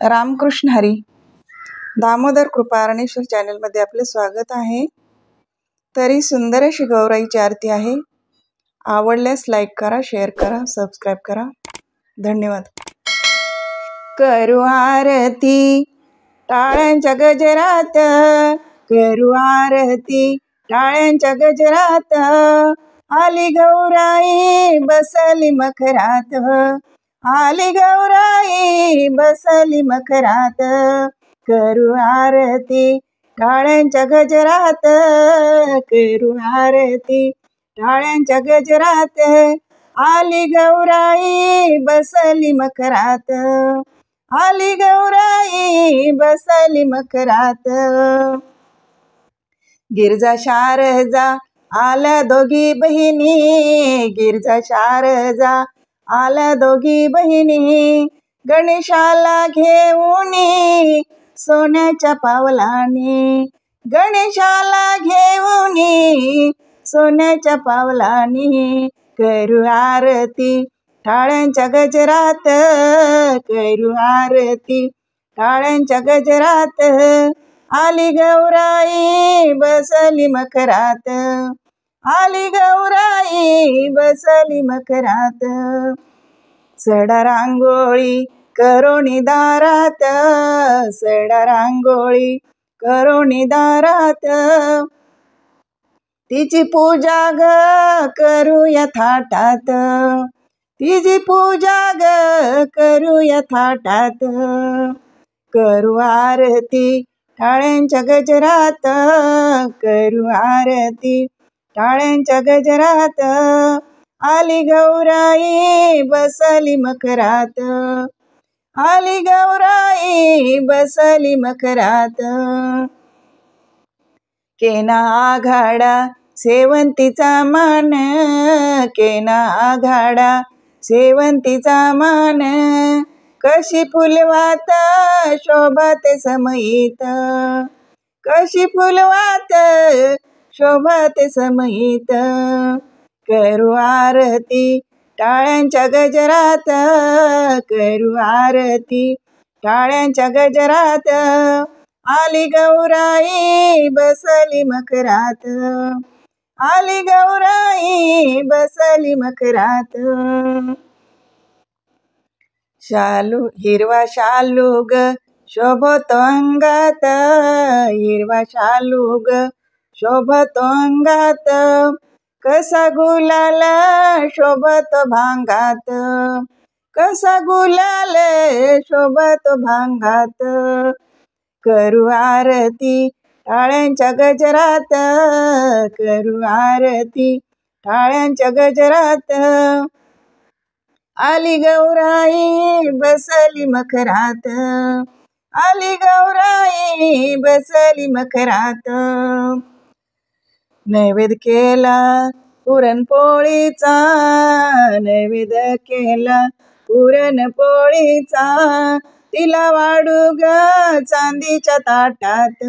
रामकृष्ण हरी. दामोदर कृपा अरणेश्वर चॅनलमध्ये आपले स्वागत आहे. तरी सुंदर अशी गौराईची आरती आहे. आवडल्यास लाईक करा, शेअर करा, सबस्क्राईब करा. धन्यवाद. करू आरती टाळ्यांच्या गजरात, करू आरती टाळ्यांच्या गजरात, आली गौराई बसली मखरात, आली गौराई बसली मखरात, करू आरती टाळ्यांच्या गजरात, करू आरती टाळ्यांच्या गजरात, आली गौराई बसली मखरात, आली गौराई बसली मखरात. गिरजा शारजा आल्या दोघी बहिणी, गिरजा शारजा आल्या दोघी बहिणी, गणेशाला घेऊनी सोन्याच्या पावलानी, गणेशाला घेऊनी सोन्याच्या पावलानी, करू आरती टाळ्यांच्या गजरात, करू आरती टाळ्यांच्या गजरात, आली गौराई बसली मखरात, आली गौराई बसली मखरात. सडा रांगोळी करोनी दारात, सडा रांगोळी करोनी दारात, तिची पूजा ग करूया थाटात, तिची पूजा ग करूया थाटात, करू आरती टाळ्यांच्या गजरात, करू आरती टाळ्यांच्या गजरात, आली गौराई बसली मखरात, आली गौराई बसली मखरात. केना आघाडा सेवंतीचा मान, केना आघाडा सेवंतीचा मान, कशी फुलवात शोभते समयीत, कशी फुलवात शोभते समयीत, करू आरती टाळ्यांच्या गजरात, करू आरती टाळ्यांच्या गजरात, आली गौराई बसली मखरात, आली गौराई बसली मखरात. शालू हिरवा शालू ग शोभतो अंगात, हिरवा शालू ग शोभतो अंगात, कसा गुलाल शोभतो भांगात, कसा गुलाल शोभतो भांगात, करू आरती टाळ्यांच्या गजरात, करू आरती टाळ्यांच्या गजरात, आली गौराई बसली मखरात, आली गौराई बसली मखरात. नैवेद्य केला पुरणपोळीचा, नैवेद्य केला पुरणपोळीचा, तिला वाढू ग चांदीच्या ताटात,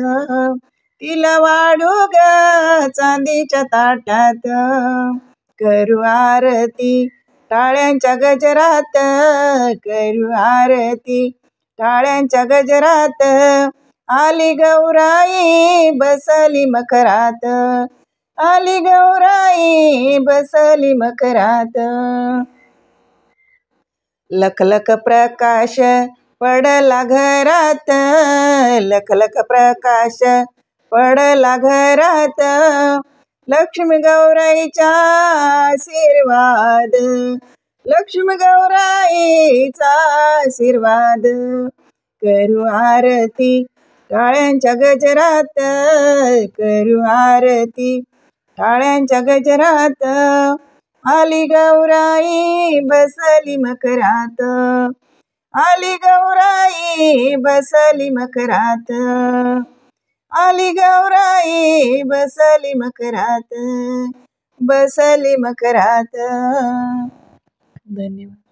तिला वाढू ग चांदीच्या ताटात, करू आरती टाळ्यांच्या गजरात, करू आरती टाळ्यांच्या गजरात, आली गौराई बसली मखरात, आली गौराई बसली मखरात. लखलख प्रकाश पडला घरात, लखलख प्रकाश पडला घरात, लक्ष्मी गौराईचा आशीर्वाद, लक्ष्मी गौराईचा आशीर्वाद, करू आरती टाळ्यांच्या गजरात, करू आरती टाळ्यांच्या गजरात, आली गौराई बसली मखरात, आली गौराई बसली मखरात, आली गौराई बसली मखरात, बसली मखरात. धन्यवाद.